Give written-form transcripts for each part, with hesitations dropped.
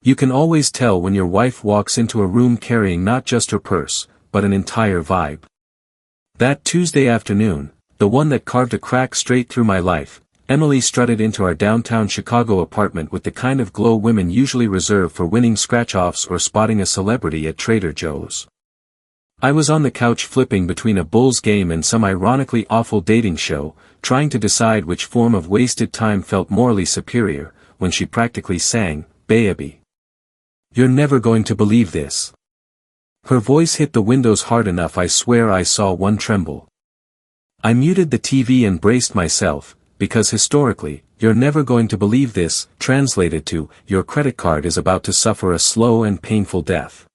You can always tell when your wife walks into a room carrying not just her purse, but an entire vibe. That Tuesday afternoon, the one that carved a crack straight through my life, Emily strutted into our downtown Chicago apartment with the kind of glow women usually reserve for winning scratch-offs or spotting a celebrity at Trader Joe's. I was on the couch flipping between a Bulls game and some ironically awful dating show, trying to decide which form of wasted time felt morally superior, when she practically sang, "Baby. You're never going to believe this." Her voice hit the windows hard enough I swear I saw one tremble. I muted the TV and braced myself, because historically, "You're never going to believe this," translated to, "Your credit card is about to suffer a slow and painful death."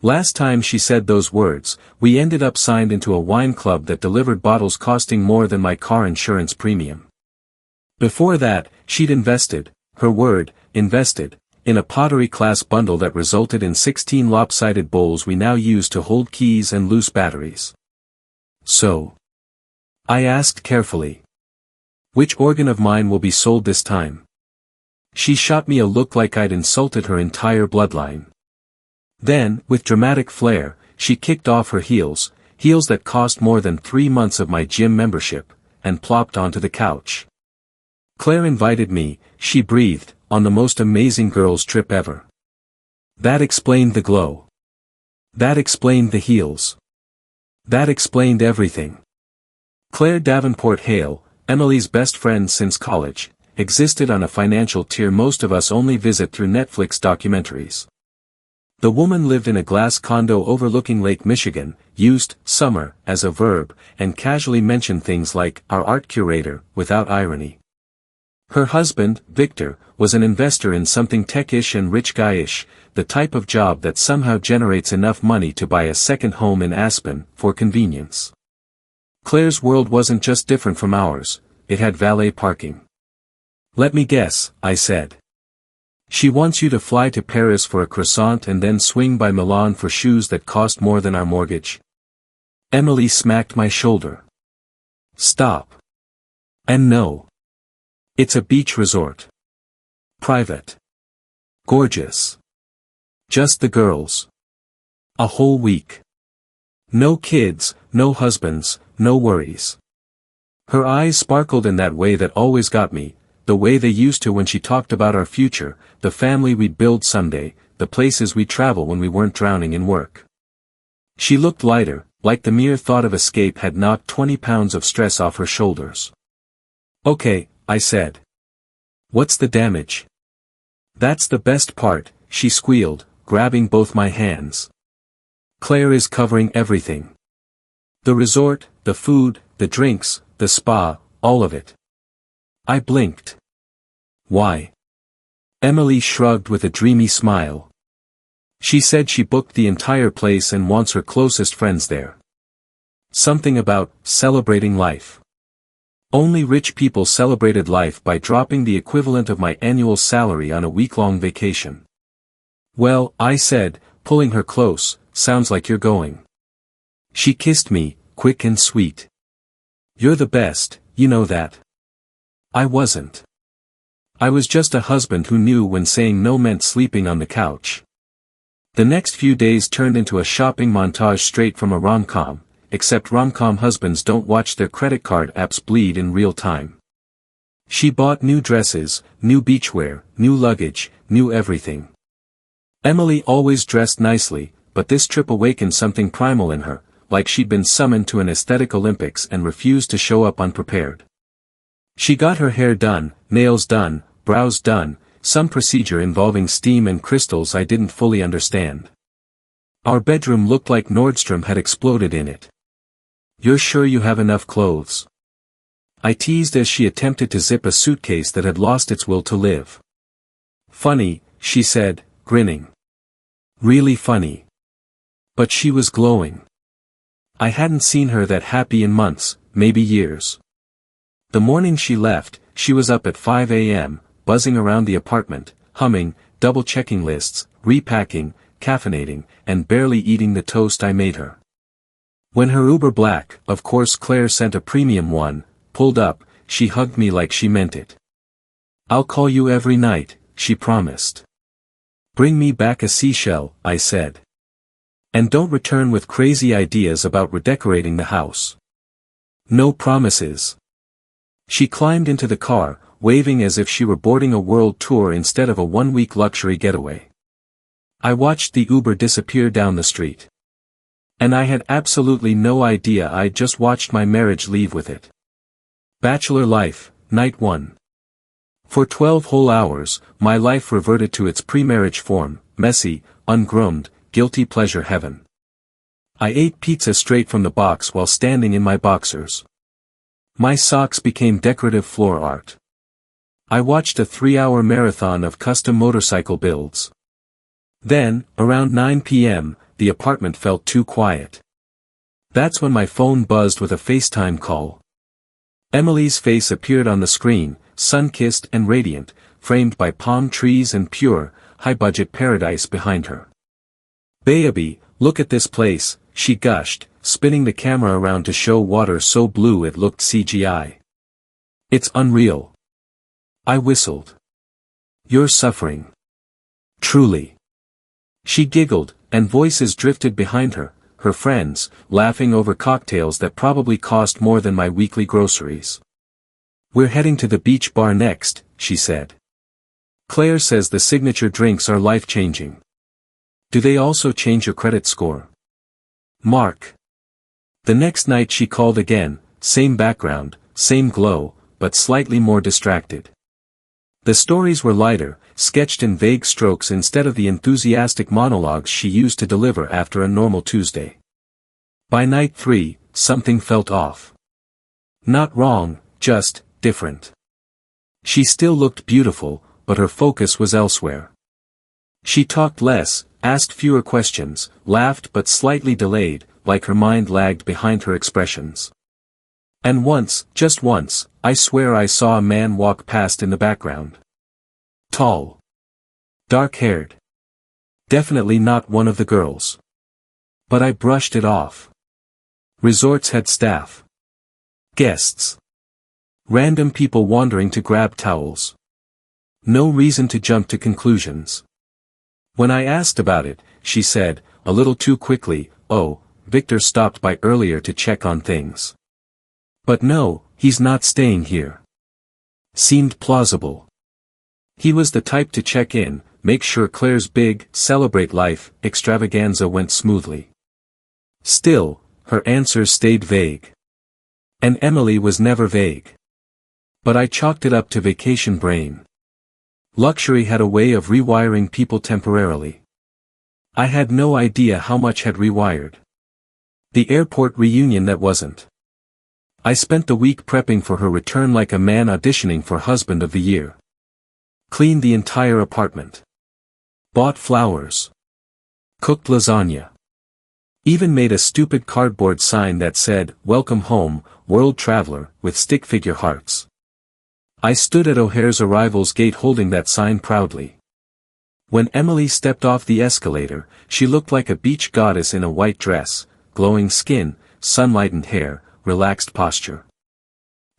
Last time she said those words, we ended up signed into a wine club that delivered bottles costing more than my car insurance premium. Before that, she'd invested, her word, invested, in a pottery class bundle that resulted in 16 lopsided bowls we now use to hold keys and loose batteries. "So?" I asked carefully. "Which organ of mine will be sold this time?" She shot me a look like I'd insulted her entire bloodline. Then, with dramatic flair, she kicked off her heels that cost more than 3 months of my gym membership, and plopped onto the couch. "Claire invited me," she breathed, "on the most amazing girls' trip ever." That explained the glow. That explained the heels. That explained everything. Claire Davenport Hale, Emily's best friend since college, existed on a financial tier most of us only visit through Netflix documentaries. The woman lived in a glass condo overlooking Lake Michigan, used "summer" as a verb, and casually mentioned things like "our art curator" without irony. Her husband, Victor, was an investor in something tech-ish and rich guy-ish, the type of job that somehow generates enough money to buy a second home in Aspen, for convenience. Claire's world wasn't just different from ours, it had valet parking. "Let me guess," I said. "She wants you to fly to Paris for a croissant and then swing by Milan for shoes that cost more than our mortgage?" Emily smacked my shoulder. "Stop. And no. It's a beach resort. Private. Gorgeous. Just the girls. A whole week. No kids, no husbands, no worries." Her eyes sparkled in that way that always got me, the way they used to when she talked about our future, the family we'd build someday, the places we'd travel when we weren't drowning in work. She looked lighter, like the mere thought of escape had knocked 20 pounds of stress off her shoulders. "Okay," I said. "What's the damage?" "That's the best part," she squealed, grabbing both my hands. "Claire is covering everything. The resort, the food, the drinks, the spa, all of it." I blinked. "Why?" Emily shrugged with a dreamy smile. "She said she booked the entire place and wants her closest friends there. Something about celebrating life. Only rich people celebrated life by dropping the equivalent of my annual salary on a week-long vacation." "Well," I said, pulling her close, "sounds like you're going." She kissed me, quick and sweet. "You're the best, you know that." I wasn't. I was just a husband who knew when saying no meant sleeping on the couch. The next few days turned into a shopping montage straight from a rom-com, except rom-com husbands don't watch their credit card apps bleed in real time. She bought new dresses, new beachwear, new luggage, new everything. Emily always dressed nicely, but this trip awakened something primal in her, like she'd been summoned to an aesthetic Olympics and refused to show up unprepared. She got her hair done, nails done, brows done, some procedure involving steam and crystals I didn't fully understand. Our bedroom looked like Nordstrom had exploded in it. "You're sure you have enough clothes?" I teased as she attempted to zip a suitcase that had lost its will to live. "Funny," she said, grinning. Really funny. But she was glowing. I hadn't seen her that happy in months, maybe years. The morning she left, she was up at 5 a.m., buzzing around the apartment, humming, double-checking lists, repacking, caffeinating, and barely eating the toast I made her. When her Uber Black, of course Claire sent a premium one, pulled up, she hugged me like she meant it. "I'll call you every night," she promised. Bring me back a seashell, I said. And don't return with crazy ideas about redecorating the house. No promises. She climbed into the car, waving as if she were boarding a world tour instead of a one-week luxury getaway. I watched the Uber disappear down the street. And I had absolutely no idea I'd just watched my marriage leave with it. Bachelor life, night 1. For 12 whole hours, my life reverted to its pre-marriage form, messy, ungroomed, guilty pleasure heaven. I ate pizza straight from the box while standing in my boxers. My socks became decorative floor art. I watched a 3-hour marathon of custom motorcycle builds. Then, around 9 p.m., the apartment felt too quiet. That's when my phone buzzed with a FaceTime call. Emily's face appeared on the screen, sun-kissed and radiant, framed by palm trees and pure, high-budget paradise behind her. "Baby, look at this place," she gushed, spinning the camera around to show water so blue it looked CGI. "It's unreal." I whistled. "You're suffering." "Truly." She giggled, and voices drifted behind her, her friends, laughing over cocktails that probably cost more than my weekly groceries. "We're heading to the beach bar next," she said. "Claire says the signature drinks are life-changing." "Do they also change your credit score?" Mark. The next night she called again, same background, same glow, but slightly more distracted. The stories were lighter, sketched in vague strokes instead of the enthusiastic monologues she used to deliver after a normal Tuesday. By night 3, something felt off. Not wrong, just different. She still looked beautiful, but her focus was elsewhere. She talked less, asked fewer questions, laughed but slightly delayed, like her mind lagged behind her expressions. And once, just once, I swear I saw a man walk past in the background. Tall. Dark-haired. Definitely not one of the girls. But I brushed it off. Resorts had staff. Guests. Random people wandering to grab towels. No reason to jump to conclusions. When I asked about it, she said, a little too quickly, "Oh, Victor stopped by earlier to check on things. But no, he's not staying here." Seemed plausible. He was the type to check in, make sure Claire's big, celebrate life, extravaganza went smoothly. Still, her answers stayed vague. And Emily was never vague. But I chalked it up to vacation brain. Luxury had a way of rewiring people temporarily. I had no idea how much had rewired. The airport reunion that wasn't. I spent the week prepping for her return like a man auditioning for Husband of the Year. Cleaned the entire apartment. Bought flowers. Cooked lasagna. Even made a stupid cardboard sign that said, "Welcome home, world traveler," with stick figure hearts. I stood at O'Hare's arrivals gate holding that sign proudly. When Emily stepped off the escalator, she looked like a beach goddess in a white dress, glowing skin, sunlightened hair, relaxed posture.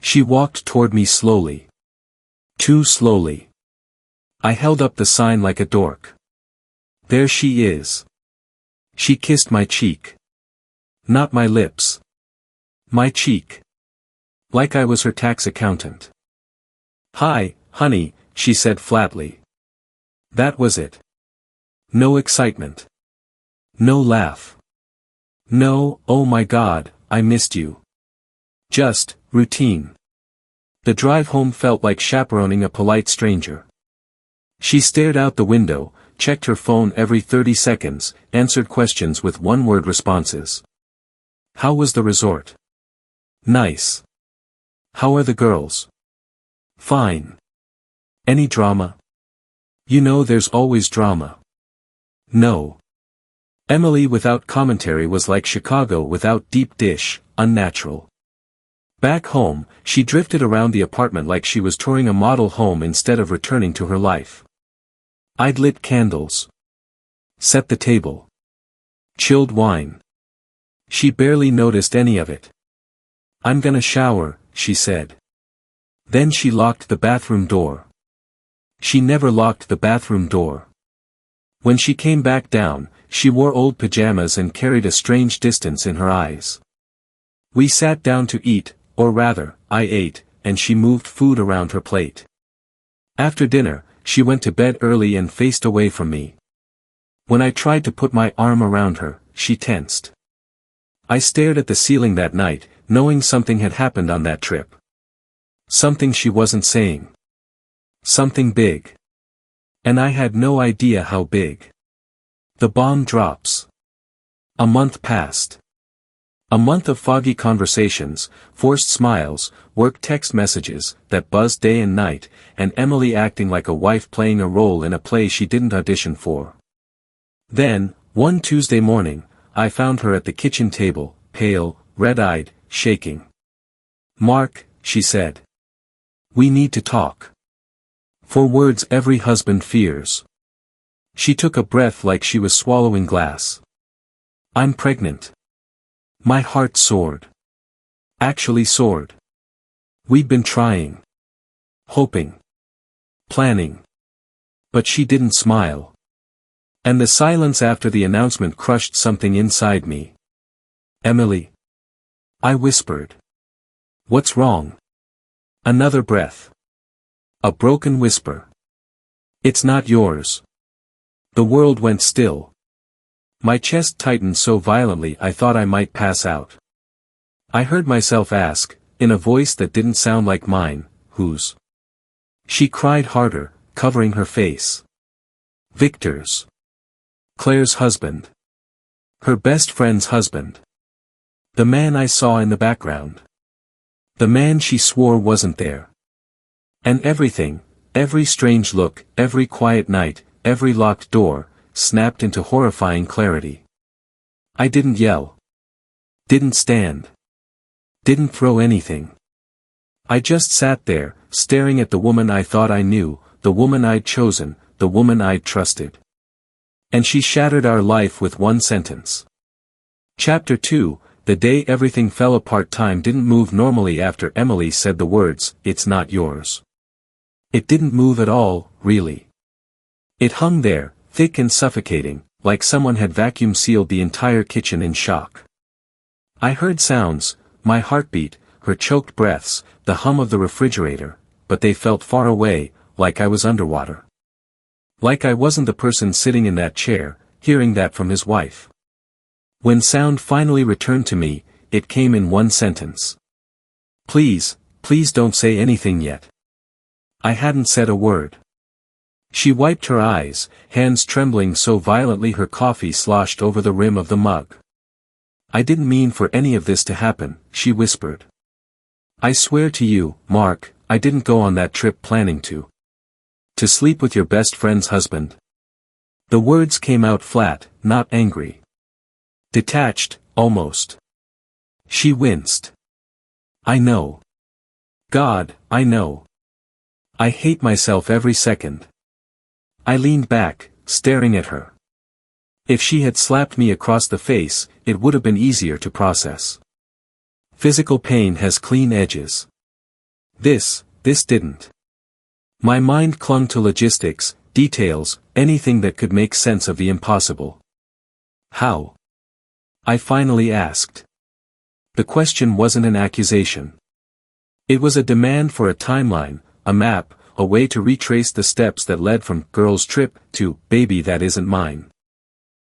She walked toward me slowly. Too slowly. I held up the sign like a dork. There she is. She kissed my cheek. Not my lips. My cheek. Like I was her tax accountant. "Hi, honey," she said flatly. That was it. No excitement. No laugh. No, "Oh my God, I missed you." Just, routine. The drive home felt like chaperoning a polite stranger. She stared out the window, checked her phone every 30 seconds, answered questions with one-word responses. "How was the resort?" "Nice." "How are the girls?" "Fine." "Any drama?" "You know there's always drama." "No." Emily without commentary was like Chicago without deep dish, unnatural. Back home, she drifted around the apartment like she was touring a model home instead of returning to her life. I'd lit candles. Set the table. Chilled wine. She barely noticed any of it. "I'm gonna shower," she said. Then she locked the bathroom door. She never locked the bathroom door. When she came back down, she wore old pajamas and carried a strange distance in her eyes. We sat down to eat, or rather, I ate, and she moved food around her plate. After dinner, she went to bed early and faced away from me. When I tried to put my arm around her, she tensed. I stared at the ceiling that night, knowing something had happened on that trip. Something she wasn't saying. Something big. And I had no idea how big. The bomb drops. A month passed. A month of foggy conversations, forced smiles, work text messages that buzzed day and night, and Emily acting like a wife playing a role in a play she didn't audition for. Then, one Tuesday morning, I found her at the kitchen table, pale, red-eyed, shaking. "Mark," she said. "We need to talk." 4 words every husband fears. She took a breath like she was swallowing glass. "I'm pregnant." My heart soared. Actually soared. We'd been trying. Hoping. Planning. But she didn't smile. And the silence after the announcement crushed something inside me. "Emily." I whispered. "What's wrong?" Another breath. A broken whisper. "It's not yours." The world went still. My chest tightened so violently I thought I might pass out. I heard myself ask, in a voice that didn't sound like mine, "Whose?" She cried harder, covering her face. "Victor's. Claire's husband. Her best friend's husband. The man I saw in the background. The man she swore wasn't there." And everything, every strange look, every quiet night, every locked door, snapped into horrifying clarity. I didn't yell. Didn't stand. Didn't throw anything. I just sat there, staring at the woman I thought I knew, the woman I'd chosen, the woman I'd trusted. And she shattered our life with one sentence. Chapter 2, the day everything fell apart. Time didn't move normally after Emily said the words, "It's not yours." It didn't move at all, really. It hung there, thick and suffocating, like someone had vacuum sealed the entire kitchen in shock. I heard sounds, my heartbeat, her choked breaths, the hum of the refrigerator, but they felt far away, like I was underwater. Like I wasn't the person sitting in that chair, hearing that from his wife. When sound finally returned to me, it came in one sentence. "Please, please don't say anything yet." I hadn't said a word. She wiped her eyes, hands trembling so violently her coffee sloshed over the rim of the mug. "I didn't mean for any of this to happen," she whispered. "I swear to you, Mark, I didn't go on that trip planning to sleep with your best friend's husband." The words came out flat, not angry. Detached, almost. She winced. "I know. God, I know. I hate myself every second." I leaned back, staring at her. If she had slapped me across the face, it would have been easier to process. Physical pain has clean edges. This didn't. My mind clung to logistics, details, anything that could make sense of the impossible. "How?" I finally asked. The question wasn't an accusation. It was a demand for a timeline, a map, a way to retrace the steps that led from "girl's trip" to "baby that isn't mine."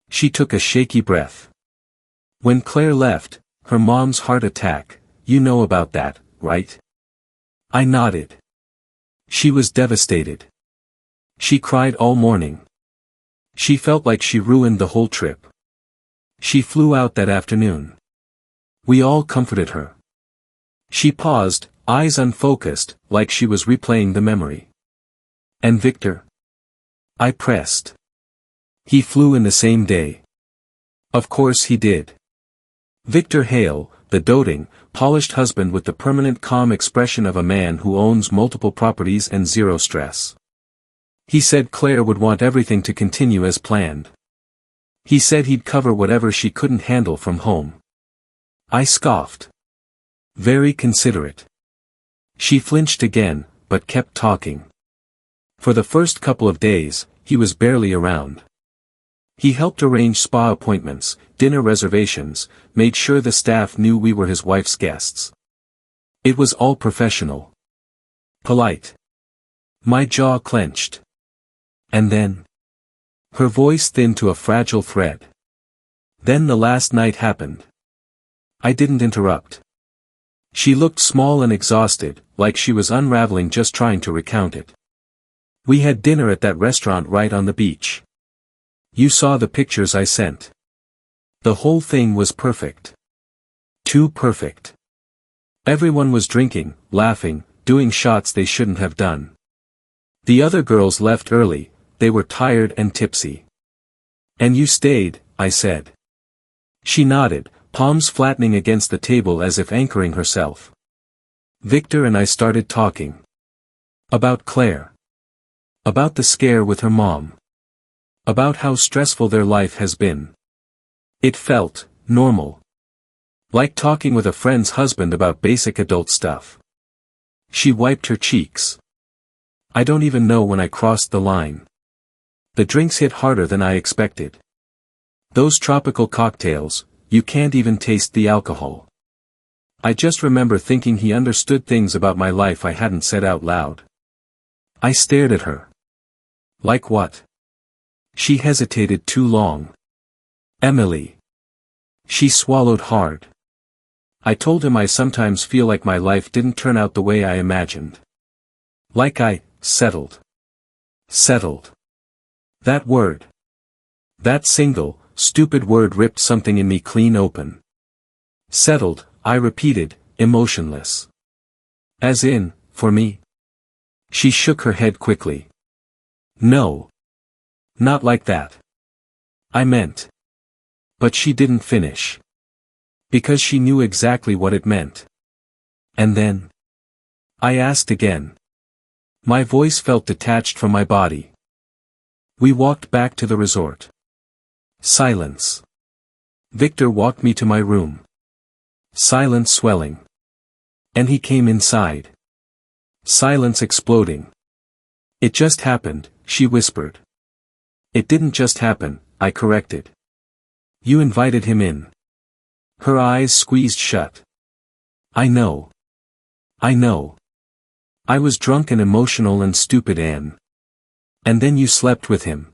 She took a shaky breath. "When Claire left, her mom's heart attack, you know about that, right?" I nodded. She was devastated. She cried all morning. She felt like she ruined the whole trip. She flew out that afternoon. We all comforted her. She paused, eyes unfocused, like she was replaying the memory. "And Victor?" I pressed. "He flew in the same day." "Of course he did." Victor Hale, the doting, polished husband with the permanent calm expression of a man who owns multiple properties and zero stress. He said Claire would want everything to continue as planned. He said he'd cover whatever she couldn't handle from home. I scoffed. Very considerate. She flinched again, but kept talking. For the first couple of days, he was barely around. He helped arrange spa appointments, dinner reservations, made sure the staff knew we were his wife's guests. It was all professional. Polite. My jaw clenched. And then? Her voice thinned to a fragile thread. Then the last night happened. I didn't interrupt. She looked small and exhausted, like she was unraveling just trying to recount it. We had dinner at that restaurant right on the beach. You saw the pictures I sent. The whole thing was perfect. Too perfect. Everyone was drinking, laughing, doing shots they shouldn't have done. The other girls left early, they were tired and tipsy. And you stayed, I said. She nodded, palms flattening against the table as if anchoring herself. Victor and I started talking. About Claire. About the scare with her mom. About how stressful their life has been. It felt normal. Like talking with a friend's husband about basic adult stuff. She wiped her cheeks. I don't even know when I crossed the line. The drinks hit harder than I expected. Those tropical cocktails, you can't even taste the alcohol. I just remember thinking he understood things about my life I hadn't said out loud. I stared at her. Like what? She hesitated too long. Emily. She swallowed hard. I told him I sometimes feel like my life didn't turn out the way I imagined. Like I settled. Settled. That word. That single, stupid word ripped something in me clean open. Settled, I repeated, emotionless. As in, for me? She shook her head quickly. No. Not like that. I meant. But she didn't finish. Because she knew exactly what it meant. And then? I asked again. My voice felt detached from my body. We walked back to the resort. Silence. Victor walked me to my room. Silence swelling. And he came inside. Silence exploding. It just happened, she whispered. It didn't just happen, I corrected. You invited him in. Her eyes squeezed shut. I know. I know. I was drunk and emotional and stupid, Anne. And then you slept with him.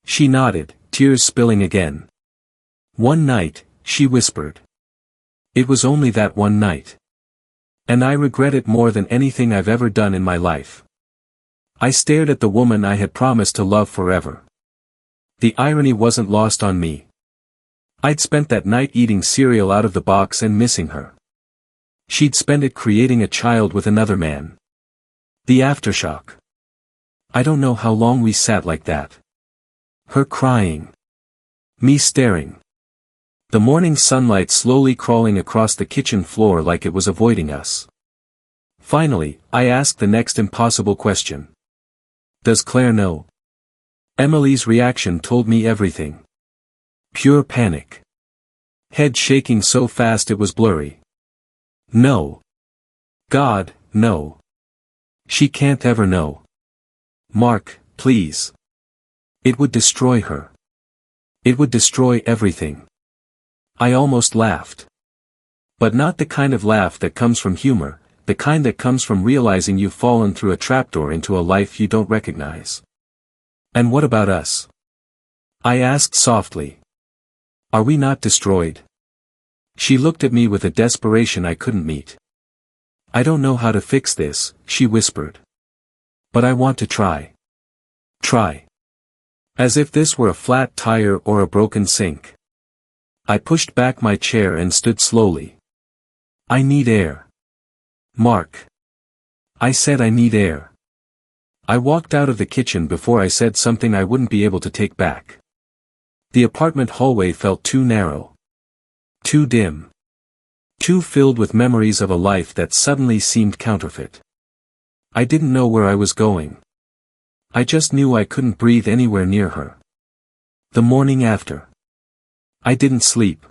She nodded, tears spilling again. One night, she whispered. It was only that one night. And I regret it more than anything I've ever done in my life. I stared at the woman I had promised to love forever. The irony wasn't lost on me. I'd spent that night eating cereal out of the box and missing her. She'd spent it creating a child with another man. The aftershock. I don't know how long we sat like that. Her crying. Me staring. The morning sunlight slowly crawling across the kitchen floor like it was avoiding us. Finally, I asked the next impossible question. Does Claire know? Emily's reaction told me everything. Pure panic. Head shaking so fast it was blurry. No. God, no. She can't ever know. Mark, please. It would destroy her. It would destroy everything. I almost laughed. But not the kind of laugh that comes from humor, the kind that comes from realizing you've fallen through a trapdoor into a life you don't recognize. And what about us? I asked softly. Are we not destroyed? She looked at me with a desperation I couldn't meet. I don't know how to fix this, she whispered. But I want to try. Try. As if this were a flat tire or a broken sink. I pushed back my chair and stood slowly. I need air. Mark. I said I need air. I walked out of the kitchen before I said something I wouldn't be able to take back. The apartment hallway felt too narrow. Too dim. Too filled with memories of a life that suddenly seemed counterfeit. I didn't know where I was going. I just knew I couldn't breathe anywhere near her. The morning after. I didn't sleep.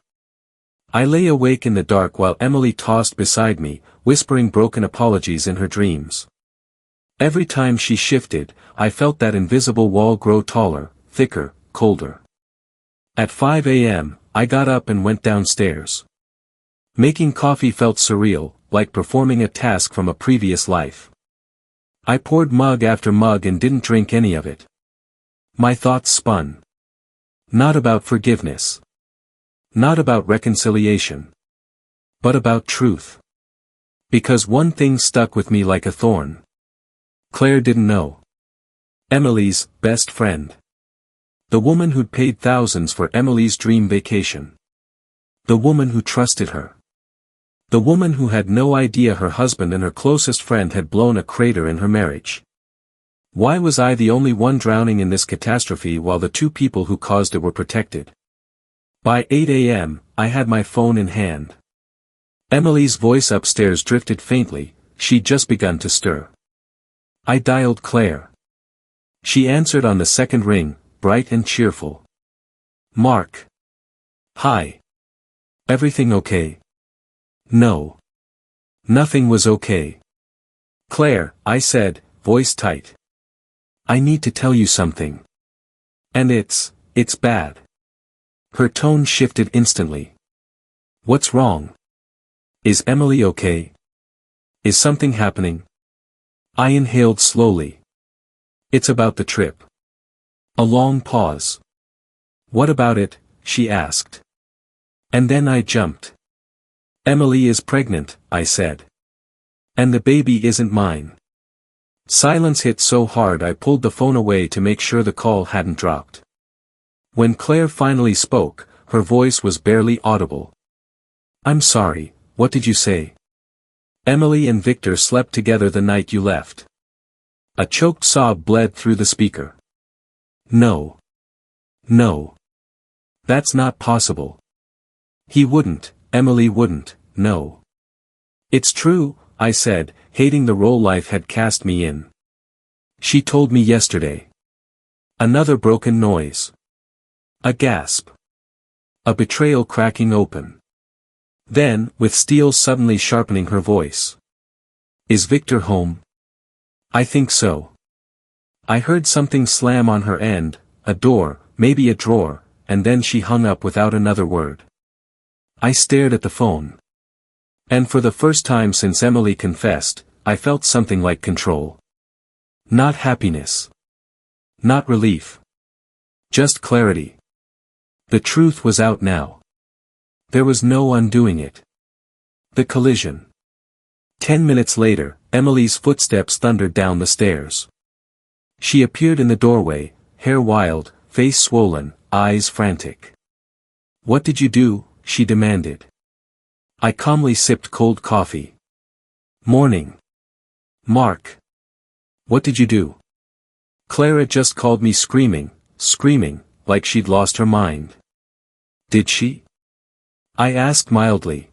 I lay awake in the dark while Emily tossed beside me, whispering broken apologies in her dreams. Every time she shifted, I felt that invisible wall grow taller, thicker, colder. At 5 a.m., I got up and went downstairs. Making coffee felt surreal, like performing a task from a previous life. I poured mug after mug and didn't drink any of it. My thoughts spun. Not about forgiveness. Not about reconciliation. But about truth. Because one thing stuck with me like a thorn. Claire didn't know. Emily's best friend. The woman who'd paid thousands for Emily's dream vacation. The woman who trusted her. The woman who had no idea her husband and her closest friend had blown a crater in her marriage. Why was I the only one drowning in this catastrophe while the two people who caused it were protected? By 8 a.m., I had my phone in hand. Emily's voice upstairs drifted faintly, she'd just begun to stir. I dialed Claire. She answered on the second ring, bright and cheerful. Mark. Hi. Everything okay? No. Nothing was okay. Claire, I said, voice tight. I need to tell you something. And it's bad. Her tone shifted instantly. What's wrong? Is Emily okay? Is something happening? I inhaled slowly. It's about the trip. A long pause. What about it? She asked. And then I jumped. Emily is pregnant, I said. And the baby isn't mine. Silence hit so hard I pulled the phone away to make sure the call hadn't dropped. When Claire finally spoke, her voice was barely audible. I'm sorry, what did you say? Emily and Victor slept together the night you left. A choked sob bled through the speaker. No. No. That's not possible. He wouldn't, Emily wouldn't, no. It's true, I said, hating the role life had cast me in. She told me yesterday. Another broken noise. A gasp. A betrayal cracking open. Then, with steel suddenly sharpening her voice. Is Victor home? I think so. I heard something slam on her end, a door, maybe a drawer, and then she hung up without another word. I stared at the phone. And for the first time since Emily confessed, I felt something like control. Not happiness. Not relief. Just clarity. The truth was out now. There was no undoing it. The collision. 10 minutes later, Emily's footsteps thundered down the stairs. She appeared in the doorway, hair wild, face swollen, eyes frantic. What did you do? She demanded. I calmly sipped cold coffee. Morning. Mark. What did you do? Clara just called me screaming, like she'd lost her mind. Did she? I asked mildly.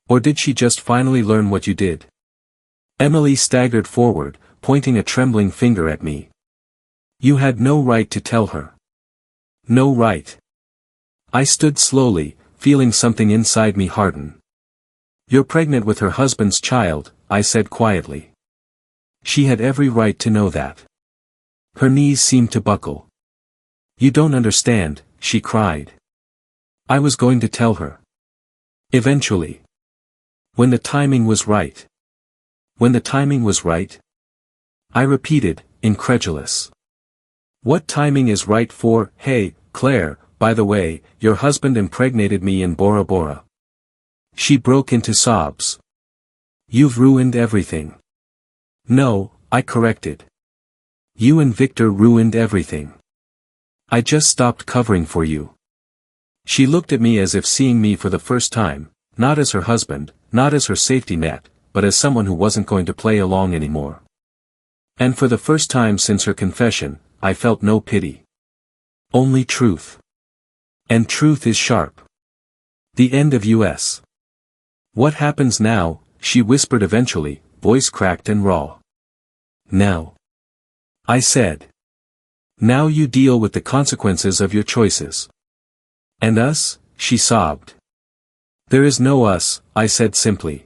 Or did she just finally learn what you did? Emily staggered forward, pointing a trembling finger at me. You had no right to tell her. No right. I stood slowly, feeling something inside me harden. You're pregnant with her husband's child, I said quietly. She had every right to know that. Her knees seemed to buckle. You don't understand, she cried. I was going to tell her. Eventually. When the timing was right. When the timing was right? I repeated, incredulous. What timing is right for? Hey, Claire, by the way, your husband impregnated me in Bora Bora. She broke into sobs. You've ruined everything. No, I corrected. You and Victor ruined everything. I just stopped covering for you. She looked at me as if seeing me for the first time, not as her husband, not as her safety net, but as someone who wasn't going to play along anymore. And for the first time since her confession, I felt no pity. Only truth. And truth is sharp. The end of US. What happens now? She whispered eventually, voice cracked and raw. Now. I said. Now you deal with the consequences of your choices. And us? She sobbed. There is no us, I said simply.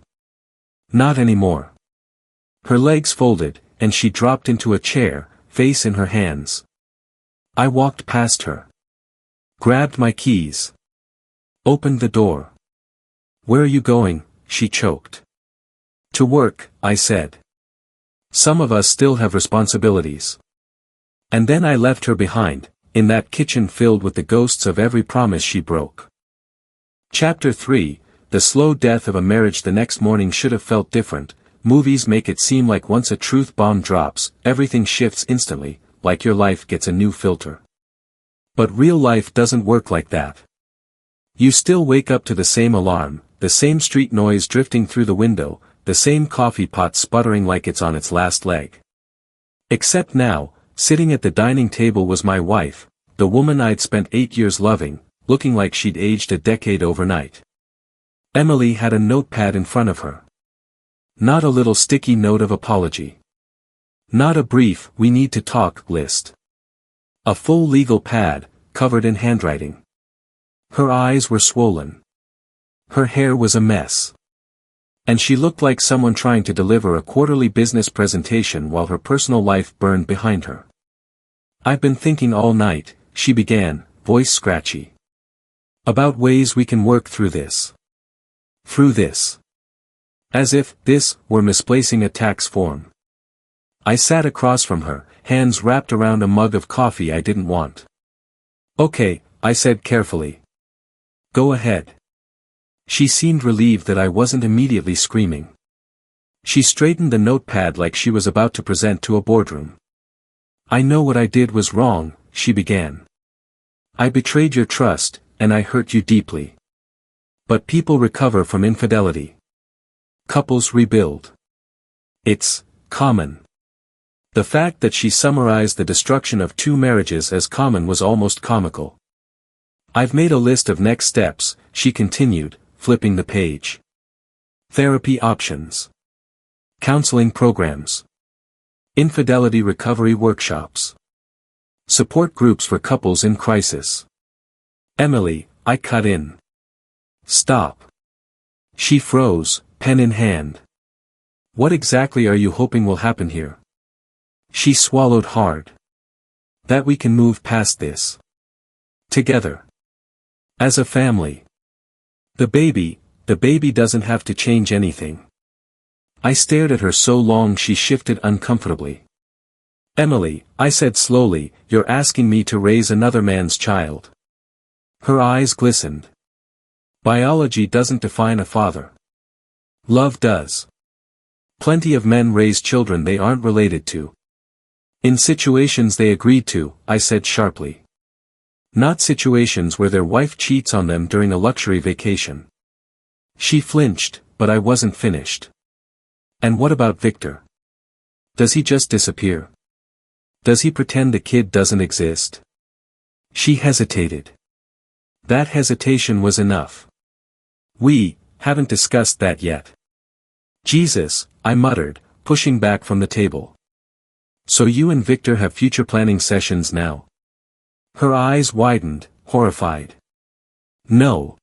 Not anymore. Her legs folded, and she dropped into a chair, face in her hands. I walked past her. Grabbed my keys. Opened the door. Where are you going? She choked. To work, I said. Some of us still have responsibilities. And then I left her behind, in that kitchen filled with the ghosts of every promise she broke. Chapter 3, The slow death of a marriage. The next morning should have felt different. Movies make it seem like once a truth bomb drops, everything shifts instantly, like your life gets a new filter. But real life doesn't work like that. You still wake up to the same alarm, the same street noise drifting through the window, the same coffee pot sputtering like it's on its last leg. Except now, sitting at the dining table was my wife, the woman I'd spent 8 years loving, looking like she'd aged a decade overnight. Emily had a notepad in front of her. Not a little sticky note of apology. Not a brief "we need to talk" list. A full legal pad, covered in handwriting. Her eyes were swollen. Her hair was a mess. And she looked like someone trying to deliver a quarterly business presentation while her personal life burned behind her. I've been thinking all night, she began, voice scratchy. About ways we can work through this. Through this. As if this were misplacing a tax form. I sat across from her, hands wrapped around a mug of coffee I didn't want. Okay, I said carefully. Go ahead. She seemed relieved that I wasn't immediately screaming. She straightened the notepad like she was about to present to a boardroom. I know what I did was wrong, she began. I betrayed your trust, and I hurt you deeply. But people recover from infidelity. Couples rebuild. It's common. The fact that she summarized the destruction of 2 marriages as common was almost comical. I've made a list of next steps, she continued, flipping the page. Therapy options. Counseling programs. Infidelity recovery workshops. Support groups for couples in crisis. Emily, I cut in. Stop. She froze, pen in hand. What exactly are you hoping will happen here? She swallowed hard. That we can move past this. Together. As a family. The baby doesn't have to change anything. I stared at her so long she shifted uncomfortably. Emily, I said slowly, you're asking me to raise another man's child. Her eyes glistened. Biology doesn't define a father. Love does. Plenty of men raise children they aren't related to. In situations they agreed to, I said sharply. Not situations where their wife cheats on them during a luxury vacation. She flinched, but I wasn't finished. And what about Victor? Does he just disappear? Does he pretend the kid doesn't exist? She hesitated. That hesitation was enough. We haven't discussed that yet. Jesus, I muttered, pushing back from the table. So you and Victor have future planning sessions now? Her eyes widened, horrified. No.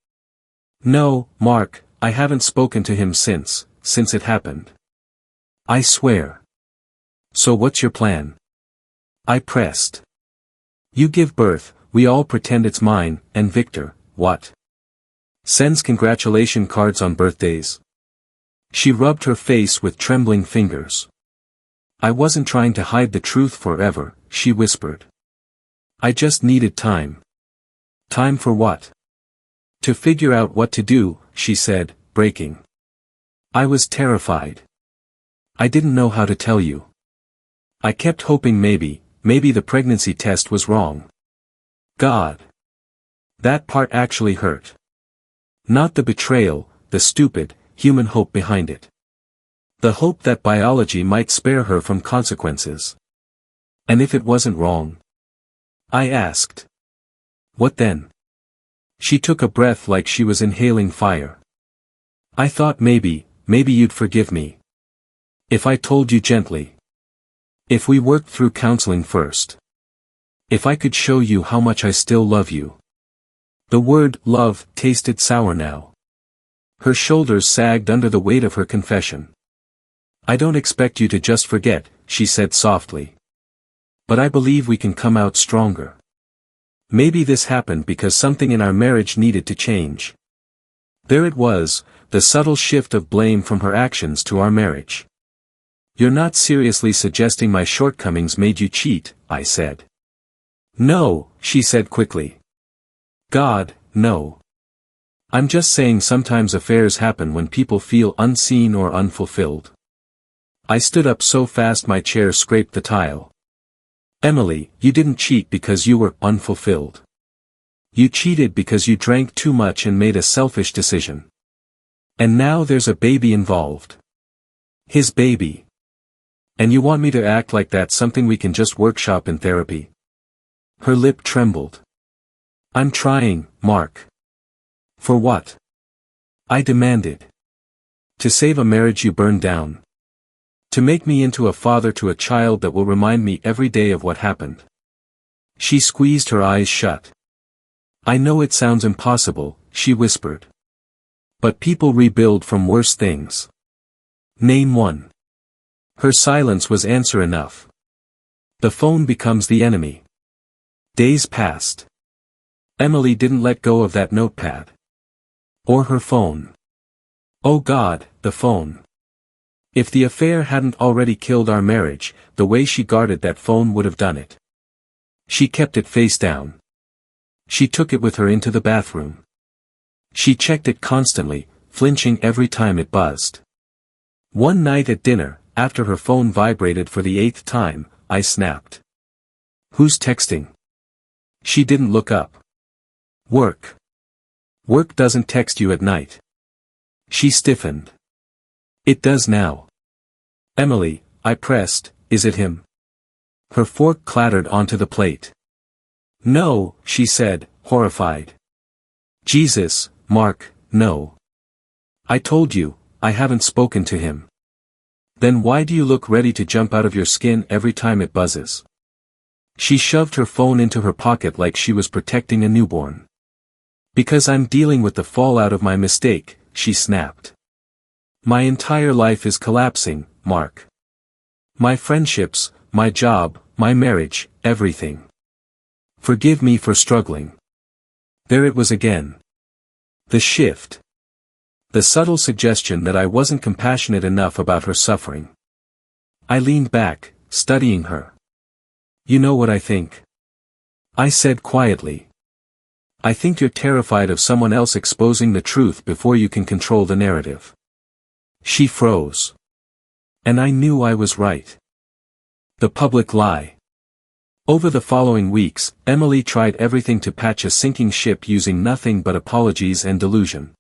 No, Mark, I haven't spoken to him since it happened. I swear. So what's your plan? I pressed. You give birth, we all pretend it's mine, and Victor, what? Sends congratulation cards on birthdays. She rubbed her face with trembling fingers. I wasn't trying to hide the truth forever, she whispered. I just needed time. Time for what? To figure out what to do, she said, breaking. I was terrified. I didn't know how to tell you. I kept hoping maybe the pregnancy test was wrong. God. That part actually hurt. Not the betrayal, the stupid, human hope behind it. The hope that biology might spare her from consequences. And if it wasn't wrong? I asked. What then? She took a breath like she was inhaling fire. I thought maybe you'd forgive me. If I told you gently. If we worked through counseling first. If I could show you how much I still love you. The word love tasted sour now. Her shoulders sagged under the weight of her confession. I don't expect you to just forget, she said softly. But I believe we can come out stronger. Maybe this happened because something in our marriage needed to change. There it was, the subtle shift of blame from her actions to our marriage. You're not seriously suggesting my shortcomings made you cheat, I said. No, she said quickly. God, no. I'm just saying sometimes affairs happen when people feel unseen or unfulfilled. I stood up so fast my chair scraped the tile. Emily, you didn't cheat because you were unfulfilled. You cheated because you drank too much and made a selfish decision. And now there's a baby involved. His baby. And you want me to act like that's something we can just workshop in therapy? Her lip trembled. I'm trying, Mark. For what? I demanded. To save a marriage you burned down. To make me into a father to a child that will remind me every day of what happened. She squeezed her eyes shut. I know it sounds impossible, she whispered. But people rebuild from worse things. Name one. Her silence was answer enough. The phone becomes the enemy. Days passed. Emily didn't let go of that notepad. Or her phone. Oh God, the phone. If the affair hadn't already killed our marriage, the way she guarded that phone would have done it. She kept it face down. She took it with her into the bathroom. She checked it constantly, flinching every time it buzzed. One night at dinner, after her phone vibrated for the 8th time, I snapped. Who's texting? She didn't look up. Work. Work doesn't text you at night. She stiffened. It does now. Emily, I pressed, is it him? Her fork clattered onto the plate. No, she said, horrified. Jesus, Mark, no. I told you, I haven't spoken to him. Then why do you look ready to jump out of your skin every time it buzzes? She shoved her phone into her pocket like she was protecting a newborn. Because I'm dealing with the fallout of my mistake, she snapped. My entire life is collapsing, Mark. My friendships, my job, my marriage, everything. Forgive me for struggling. There it was again. The shift. The subtle suggestion that I wasn't compassionate enough about her suffering. I leaned back, studying her. You know what I think? I said quietly. I think you're terrified of someone else exposing the truth before you can control the narrative. She froze. And I knew I was right. The public lie. Over the following weeks, Emily tried everything to patch a sinking ship using nothing but apologies and delusion.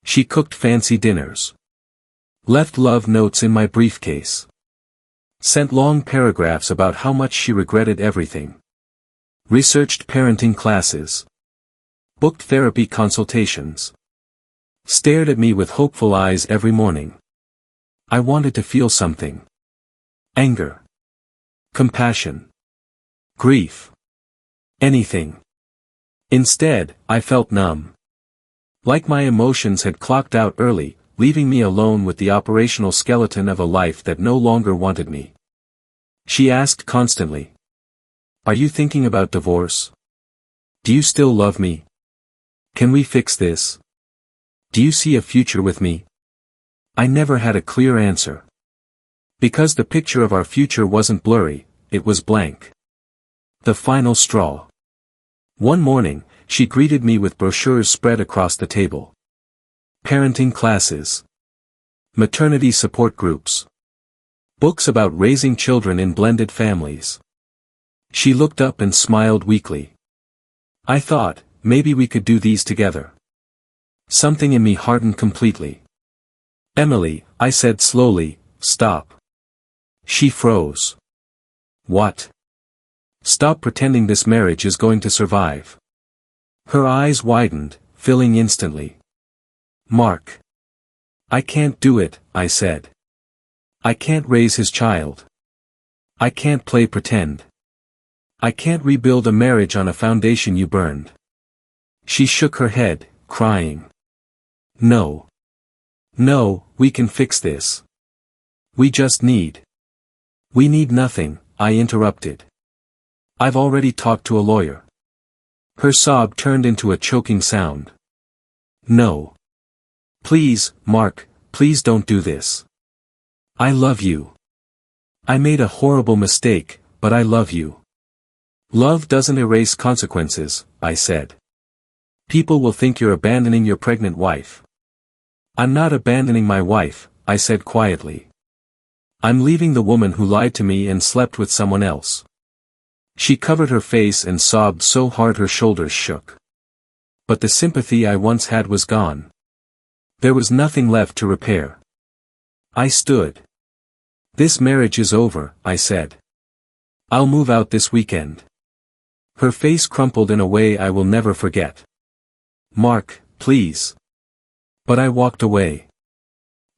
She cooked fancy dinners. Left love notes in my briefcase. Sent long paragraphs about how much she regretted everything. Researched parenting classes. Booked therapy consultations. Stared at me with hopeful eyes every morning. I wanted to feel something. Anger. Compassion. Grief. Anything. Instead, I felt numb. Like my emotions had clocked out early, leaving me alone with the operational skeleton of a life that no longer wanted me. She asked constantly. Are you thinking about divorce? Do you still love me? Can we fix this? Do you see a future with me? I never had a clear answer. Because the picture of our future wasn't blurry, it was blank. The final straw. One morning, she greeted me with brochures spread across the table. Parenting classes. Maternity support groups. Books about raising children in blended families. She looked up and smiled weakly. I thought, maybe we could do these together. Something in me hardened completely. Emily, I said slowly, stop. She froze. What? Stop pretending this marriage is going to survive. Her eyes widened, filling instantly. Mark. I can't do it, I said. I can't raise his child. I can't play pretend. I can't rebuild a marriage on a foundation you burned. She shook her head, crying. No. No, we can fix this. We just need. We need nothing, I interrupted. I've already talked to a lawyer. Her sob turned into a choking sound. No. Please, Mark, please don't do this. I love you. I made a horrible mistake, but I love you. Love doesn't erase consequences, I said. People will think you're abandoning your pregnant wife. I'm not abandoning my wife, I said quietly. I'm leaving the woman who lied to me and slept with someone else. She covered her face and sobbed so hard her shoulders shook. But the sympathy I once had was gone. There was nothing left to repair. I stood. This marriage is over, I said. I'll move out this weekend. Her face crumpled in a way I will never forget. Mark, please. But I walked away.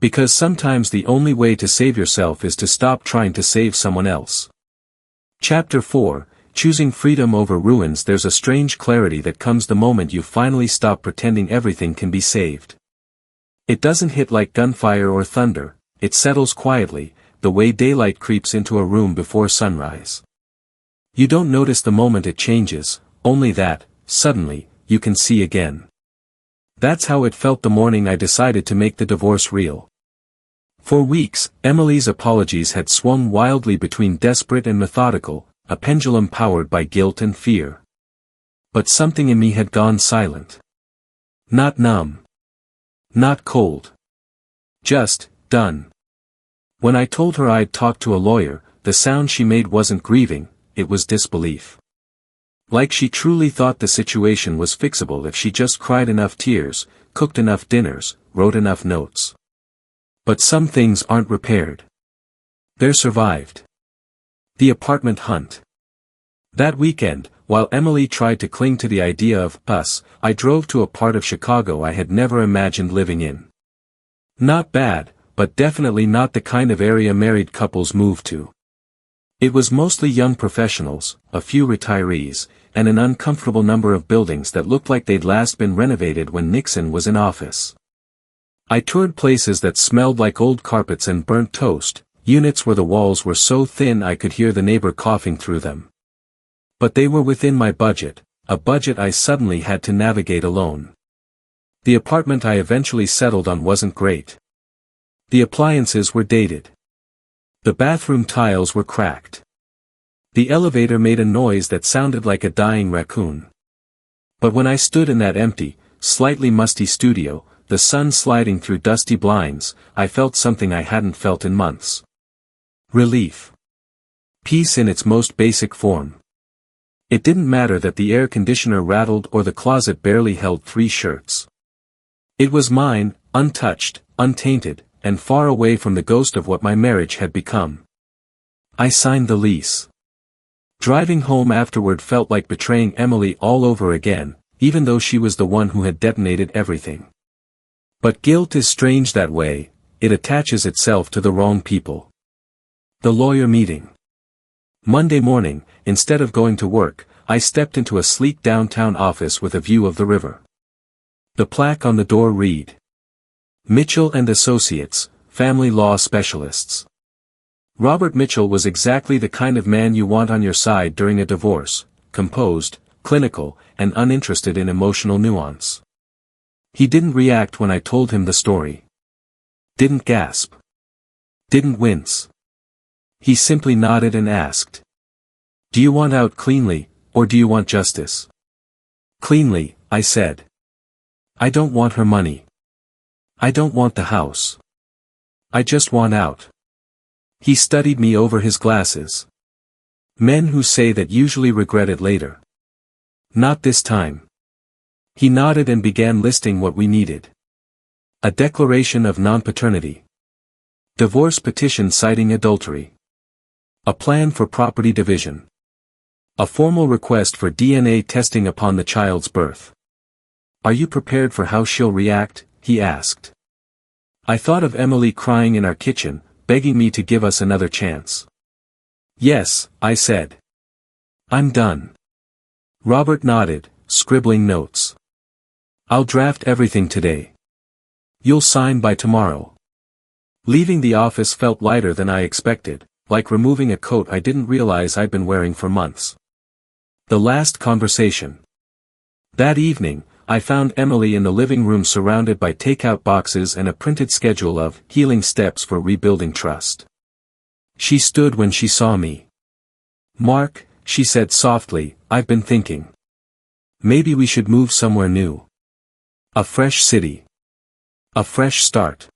Because sometimes the only way to save yourself is to stop trying to save someone else. Chapter 4, Choosing Freedom Over Ruins. There's a strange clarity that comes the moment you finally stop pretending everything can be saved. It doesn't hit like gunfire or thunder, it settles quietly, the way daylight creeps into a room before sunrise. You don't notice the moment it changes, only that, suddenly, you can see again. That's how it felt the morning I decided to make the divorce real. For weeks, Emily's apologies had swung wildly between desperate and methodical, a pendulum powered by guilt and fear. But something in me had gone silent. Not numb. Not cold. Just, done. When I told her I'd talked to a lawyer, the sound she made wasn't grieving, it was disbelief. Like she truly thought the situation was fixable if she just cried enough tears, cooked enough dinners, wrote enough notes. But some things aren't repaired. They're survived. The apartment hunt. That weekend, while Emily tried to cling to the idea of us, I drove to a part of Chicago I had never imagined living in. Not bad, but definitely not the kind of area married couples move to. It was mostly young professionals, a few retirees, and an uncomfortable number of buildings that looked like they'd last been renovated when Nixon was in office. I toured places that smelled like old carpets and burnt toast, units where the walls were so thin I could hear the neighbor coughing through them. But they were within my budget, a budget I suddenly had to navigate alone. The apartment I eventually settled on wasn't great. The appliances were dated. The bathroom tiles were cracked. The elevator made a noise that sounded like a dying raccoon. But when I stood in that empty, slightly musty studio, the sun sliding through dusty blinds, I felt something I hadn't felt in months. Relief. Peace in its most basic form. It didn't matter that the air conditioner rattled or the closet barely held 3 shirts. It was mine, untouched, untainted, and far away from the ghost of what my marriage had become. I signed the lease. Driving home afterward felt like betraying Emily all over again, even though she was the one who had detonated everything. But guilt is strange that way, it attaches itself to the wrong people. The lawyer meeting. Monday morning, instead of going to work, I stepped into a sleek downtown office with a view of the river. The plaque on the door read, Mitchell and Associates, Family Law Specialists. Robert Mitchell was exactly the kind of man you want on your side during a divorce, composed, clinical, and uninterested in emotional nuance. He didn't react when I told him the story. Didn't gasp. Didn't wince. He simply nodded and asked, "Do you want out cleanly, or do you want justice?" "Cleanly," I said. "I don't want her money. I don't want the house. I just want out." He studied me over his glasses. Men who say that usually regret it later. Not this time. He nodded and began listing what we needed. A declaration of non-paternity. Divorce petition citing adultery. A plan for property division. A formal request for DNA testing upon the child's birth. "Are you prepared for how she'll react?" he asked. I thought of Emily crying in our kitchen, begging me to give us another chance. "Yes," I said. "I'm done." Robert nodded, scribbling notes. "I'll draft everything today. You'll sign by tomorrow." Leaving the office felt lighter than I expected, like removing a coat I didn't realize I'd been wearing for months. The last conversation. That evening, I found Emily in the living room surrounded by takeout boxes and a printed schedule of healing steps for rebuilding trust. She stood when she saw me. "Mark," she said softly, "I've been thinking. Maybe we should move somewhere new. A fresh city. A fresh start.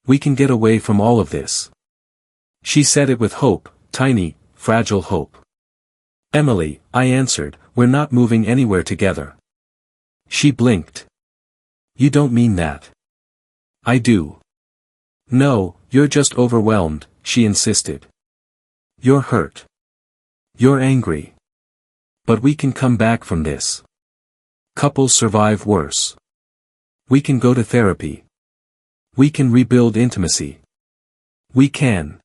We can get away from all of this." She said it with hope, tiny, fragile hope. "Emily," I answered, "we're not moving anywhere together." She blinked. "You don't mean that." "I do." "No, you're just overwhelmed," she insisted. "You're hurt. You're angry. But we can come back from this. Couples survive worse. We can go to therapy. We can rebuild intimacy. We can."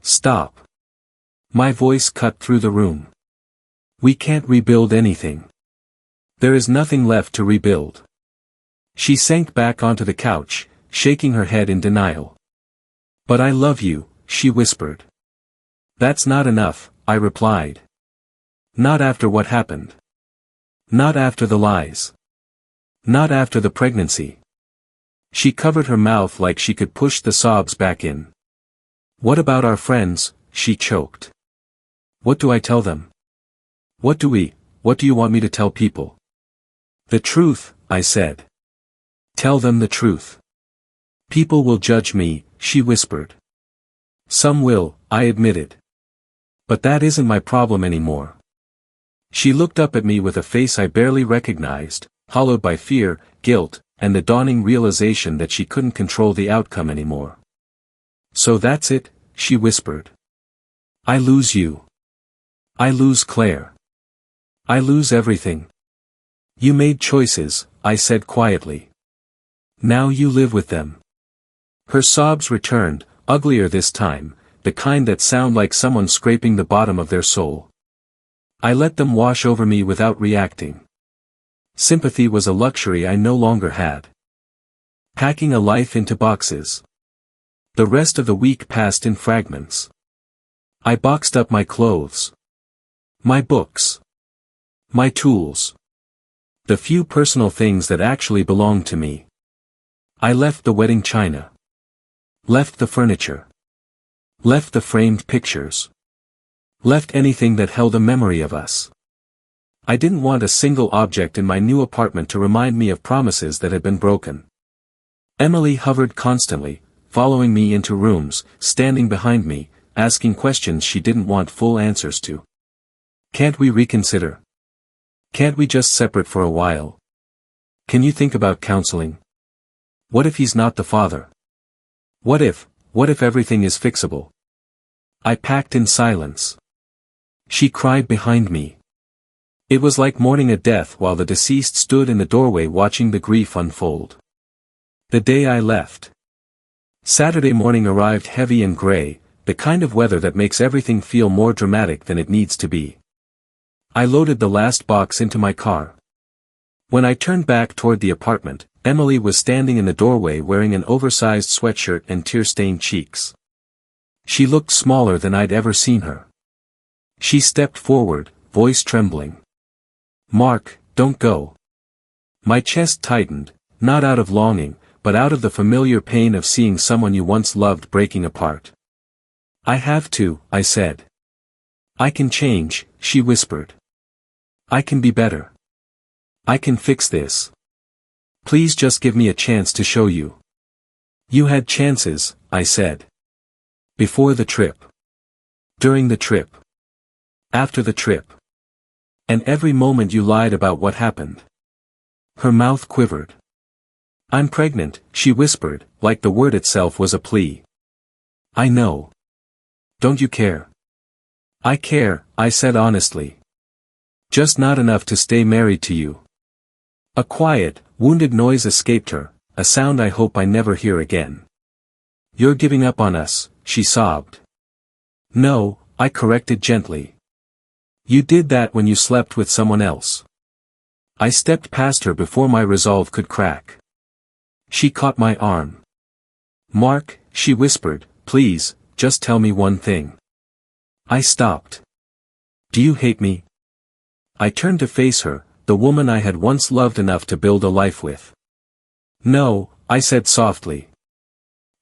"Stop." My voice cut through the room. "We can't rebuild anything. There is nothing left to rebuild." She sank back onto the couch, shaking her head in denial. "But I love you," she whispered. "That's not enough," I replied. "Not after what happened. Not after the lies. Not after the pregnancy." She covered her mouth like she could push the sobs back in. "What about our friends?" she choked. "What do I tell them? What do you want me to tell people?" "The truth," I said. "Tell them the truth." "People will judge me," she whispered. "Some will," I admitted. "But that isn't my problem anymore." She looked up at me with a face I barely recognized, hollowed by fear, guilt, and the dawning realization that she couldn't control the outcome anymore. "So that's it," she whispered. "I lose you. I lose Claire. I lose everything. You made choices," I said quietly. "Now you live with them." Her sobs returned, uglier this time, the kind that sound like someone scraping the bottom of their soul. I let them wash over me without reacting. Sympathy was a luxury I no longer had. Packing a life into boxes. The rest of the week passed in fragments. I boxed up my clothes. My books. My tools. The few personal things that actually belonged to me. I left the wedding china. Left the furniture. Left the framed pictures. Left anything that held a memory of us. I didn't want a single object in my new apartment to remind me of promises that had been broken. Emily hovered constantly, following me into rooms, standing behind me, asking questions she didn't want full answers to. "Can't we reconsider? Can't we just separate for a while? Can you think about counseling? What if he's not the father? What if everything is fixable?" I packed in silence. She cried behind me. It was like mourning a death while the deceased stood in the doorway watching the grief unfold. The day I left. Saturday morning arrived heavy and gray, the kind of weather that makes everything feel more dramatic than it needs to be. I loaded the last box into my car. When I turned back toward the apartment, Emily was standing in the doorway wearing an oversized sweatshirt and tear-stained cheeks. She looked smaller than I'd ever seen her. She stepped forward, voice trembling. "Mark, don't go." My chest tightened, not out of longing, but out of the familiar pain of seeing someone you once loved breaking apart. "I have to," I said. "I can change," she whispered. "I can be better. I can fix this. Please just give me a chance to show you." "You had chances," I said. "Before the trip. During the trip. After the trip. And every moment you lied about what happened." Her mouth quivered. "I'm pregnant," she whispered, like the word itself was a plea. "I know. Don't you care?" "I care," I said honestly. "Just not enough to stay married to you." A quiet, wounded noise escaped her, a sound I hope I never hear again. "You're giving up on us," she sobbed. "No," I corrected gently. "You did that when you slept with someone else." I stepped past her before my resolve could crack. She caught my arm. "Mark," she whispered, "please, just tell me one thing." I stopped. "Do you hate me?" I turned to face her, the woman I had once loved enough to build a life with. No, I said softly.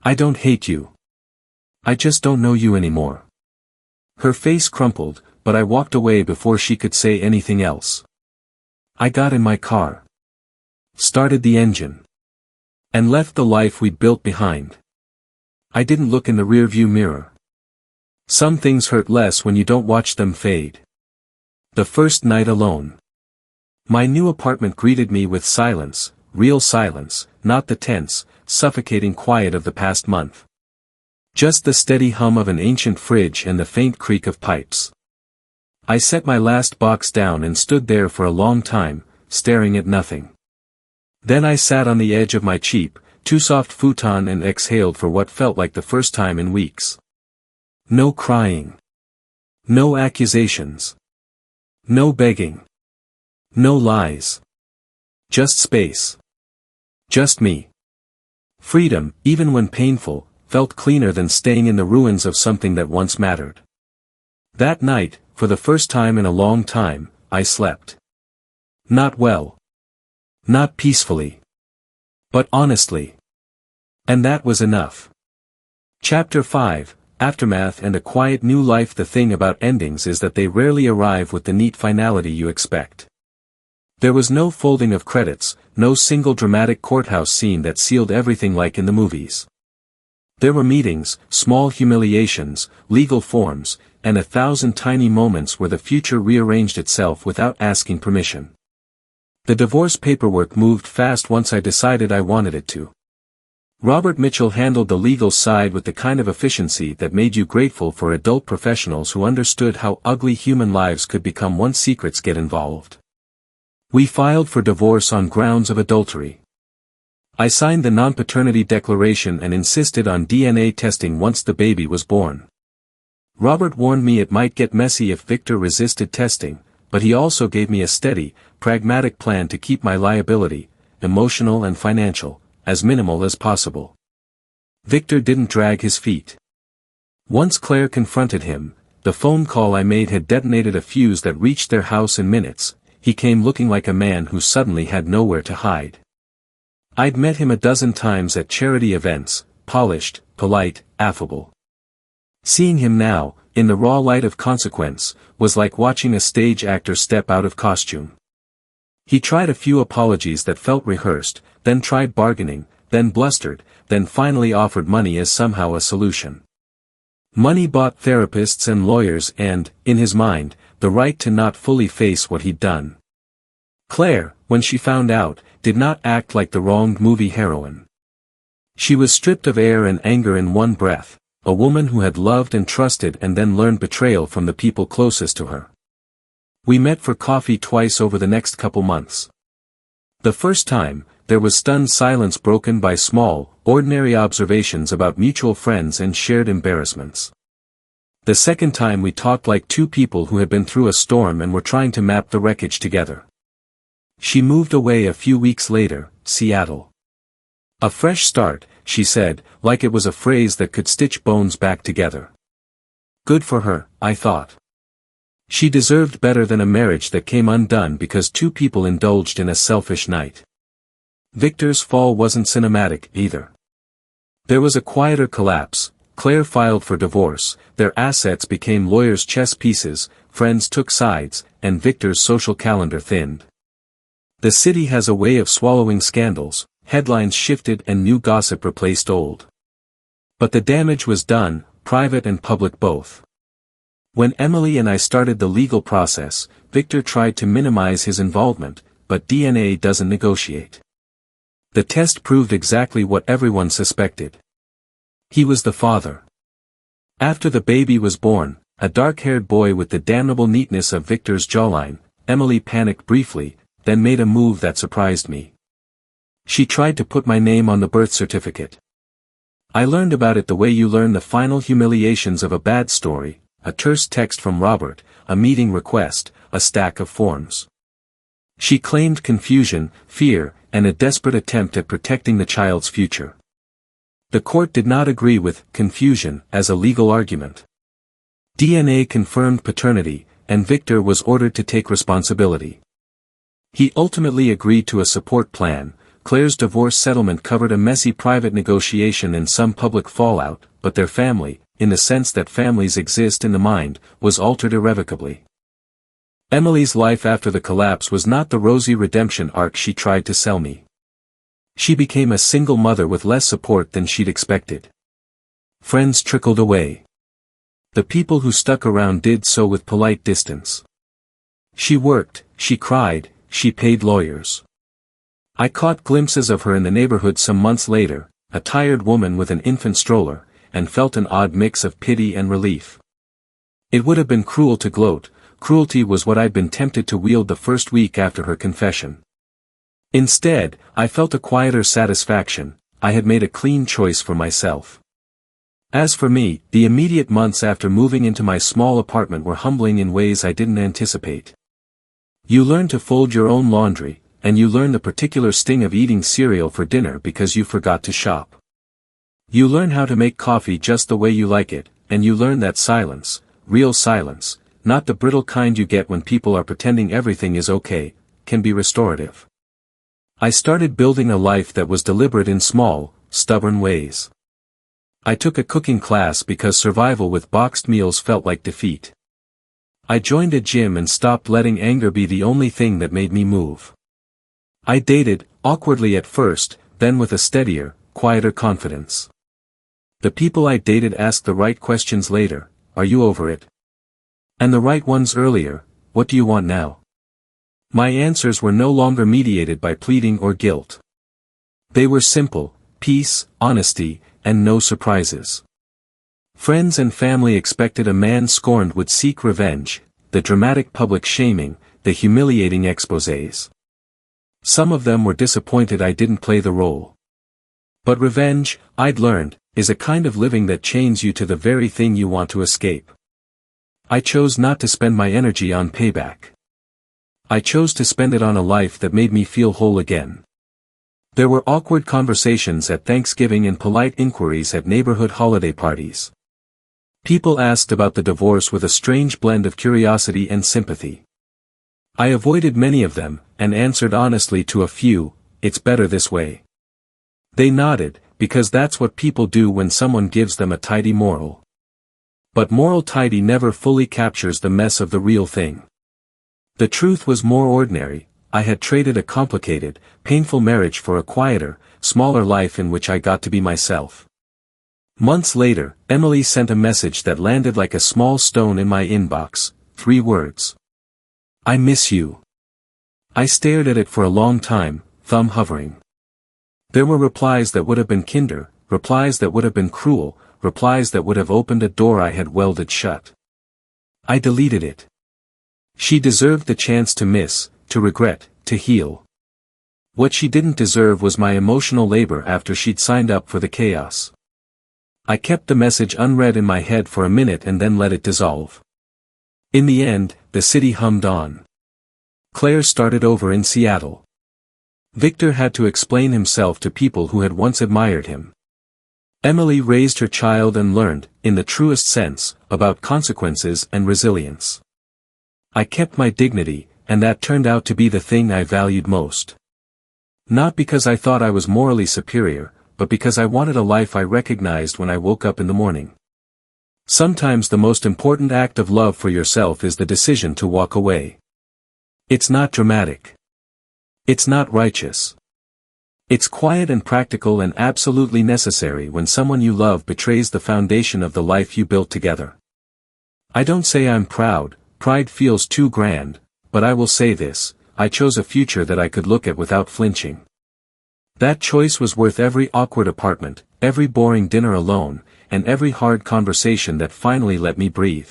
I don't hate you. I just don't know you anymore. Her face crumpled, but I walked away before she could say anything else. I got in my car. Started the engine. And left the life we'd built behind. I didn't look in the rearview mirror. Some things hurt less when you don't watch them fade. The first night alone. My new apartment greeted me with silence, real silence, not the tense, suffocating quiet of the past month. Just the steady hum of an ancient fridge and the faint creak of pipes. I set my last box down and stood there for a long time, staring at nothing. Then I sat on the edge of my cheap, too soft futon and exhaled for what felt like the first time in weeks. No crying. No accusations. No begging. No lies. Just space. Just me. Freedom, even when painful, felt cleaner than staying in the ruins of something that once mattered. That night, for the first time in a long time, I slept. Not well. Not peacefully. But honestly. And that was enough. Chapter 5, Aftermath and a Quiet New Life. The thing about endings is that they rarely arrive with the neat finality you expect. There was no folding of credits, no single dramatic courthouse scene that sealed everything like in the movies. There were meetings, small humiliations, legal forms, and 1,000 tiny moments where the future rearranged itself without asking permission. The divorce paperwork moved fast once I decided I wanted it to. Robert Mitchell handled the legal side with the kind of efficiency that made you grateful for adult professionals who understood how ugly human lives could become once secrets get involved. We filed for divorce on grounds of adultery. I signed the non-paternity declaration and insisted on DNA testing once the baby was born. Robert warned me it might get messy if Victor resisted testing, but he also gave me a steady, pragmatic plan to keep my liability, emotional and financial, as minimal as possible. Victor didn't drag his feet. Once Claire confronted him, the phone call I made had detonated a fuse that reached their house in minutes. He came looking like a man who suddenly had nowhere to hide. I'd met him a dozen times at charity events, polished, polite, affable. Seeing him now, in the raw light of consequence, was like watching a stage actor step out of costume. He tried a few apologies that felt rehearsed, then tried bargaining, then blustered, then finally offered money as somehow a solution. Money bought therapists and lawyers and, in his mind, the right to not fully face what he'd done. Claire, when she found out, did not act like the wronged movie heroine. She was stripped of air and anger in one breath, a woman who had loved and trusted and then learned betrayal from the people closest to her. We met for coffee twice over the next couple months. The first time, there was stunned silence broken by small, ordinary observations about mutual friends and shared embarrassments. The second time we talked like two people who had been through a storm and were trying to map the wreckage together. She moved away a few weeks later, Seattle. A fresh start, she said, like it was a phrase that could stitch bones back together. Good for her, I thought. She deserved better than a marriage that came undone because two people indulged in a selfish night. Victor's fall wasn't cinematic, either. There was a quieter collapse. Claire filed for divorce, their assets became lawyers' chess pieces, friends took sides, and Victor's social calendar thinned. The city has a way of swallowing scandals, headlines shifted and new gossip replaced old. But the damage was done, private and public both. When Emily and I started the legal process, Victor tried to minimize his involvement, but DNA doesn't negotiate. The test proved exactly what everyone suspected. He was the father. After the baby was born, a dark-haired boy with the damnable neatness of Victor's jawline, Emily panicked briefly, then made a move that surprised me. She tried to put my name on the birth certificate. I learned about it the way you learn the final humiliations of a bad story, a terse text from Robert, a meeting request, a stack of forms. She claimed confusion, fear, and a desperate attempt at protecting the child's future. The court did not agree with confusion as a legal argument. DNA confirmed paternity, and Victor was ordered to take responsibility. He ultimately agreed to a support plan. Claire's divorce settlement covered a messy private negotiation and some public fallout, but their family, in the sense that families exist in the mind, was altered irrevocably. Emily's life after the collapse was not the rosy redemption arc she tried to sell me. She became a single mother with less support than she'd expected. Friends trickled away. The people who stuck around did so with polite distance. She worked, she cried, she paid lawyers. I caught glimpses of her in the neighborhood some months later, a tired woman with an infant stroller, and felt an odd mix of pity and relief. It would have been cruel to gloat. Cruelty was what I'd been tempted to wield the first week after her confession. Instead, I felt a quieter satisfaction. I had made a clean choice for myself. As for me, the immediate months after moving into my small apartment were humbling in ways I didn't anticipate. You learn to fold your own laundry, and you learn the particular sting of eating cereal for dinner because you forgot to shop. You learn how to make coffee just the way you like it, and you learn that silence, real silence, not the brittle kind you get when people are pretending everything is okay, can be restorative. I started building a life that was deliberate in small, stubborn ways. I took a cooking class because survival with boxed meals felt like defeat. I joined a gym and stopped letting anger be the only thing that made me move. I dated, awkwardly at first, then with a steadier, quieter confidence. The people I dated asked the right questions later: are you over it? And the right ones earlier: what do you want now? My answers were no longer mediated by pleading or guilt. They were simple: peace, honesty, and no surprises. Friends and family expected a man scorned would seek revenge, the dramatic public shaming, the humiliating exposés. Some of them were disappointed I didn't play the role. But revenge, I'd learned, is a kind of living that chains you to the very thing you want to escape. I chose not to spend my energy on payback. I chose to spend it on a life that made me feel whole again. There were awkward conversations at Thanksgiving and polite inquiries at neighborhood holiday parties. People asked about the divorce with a strange blend of curiosity and sympathy. I avoided many of them, and answered honestly to a few: it's better this way. They nodded, because that's what people do when someone gives them a tidy moral. But moral tidy never fully captures the mess of the real thing. The truth was more ordinary. I had traded a complicated, painful marriage for a quieter, smaller life in which I got to be myself. Months later, Emily sent a message that landed like a small stone in my inbox: 3 words. I miss you. I stared at it for a long time, thumb hovering. There were replies that would have been kinder, replies that would have been cruel, replies that would have opened a door I had welded shut. I deleted it. She deserved the chance to miss, to regret, to heal. What she didn't deserve was my emotional labor after she'd signed up for the chaos. I kept the message unread in my head for a minute and then let it dissolve. In the end, the city hummed on. Claire started over in Seattle. Victor had to explain himself to people who had once admired him. Emily raised her child and learned, in the truest sense, about consequences and resilience. I kept my dignity, and that turned out to be the thing I valued most. Not because I thought I was morally superior, but because I wanted a life I recognized when I woke up in the morning. Sometimes the most important act of love for yourself is the decision to walk away. It's not dramatic. It's not righteous. It's quiet and practical and absolutely necessary when someone you love betrays the foundation of the life you built together. I don't say I'm proud, pride feels too grand, but I will say this: I chose a future that I could look at without flinching. That choice was worth every awkward apartment, every boring dinner alone, and every hard conversation that finally let me breathe.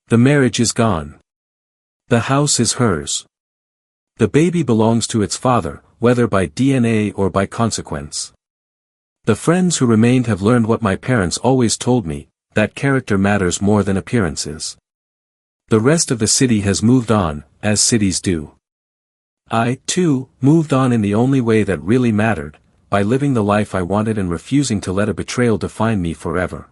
The marriage is gone. The house is hers. The baby belongs to its father, whether by DNA or by consequence. The friends who remained have learned what my parents always told me, that character matters more than appearances. The rest of the city has moved on, as cities do. I, too, moved on in the only way that really mattered, by living the life I wanted and refusing to let a betrayal define me forever.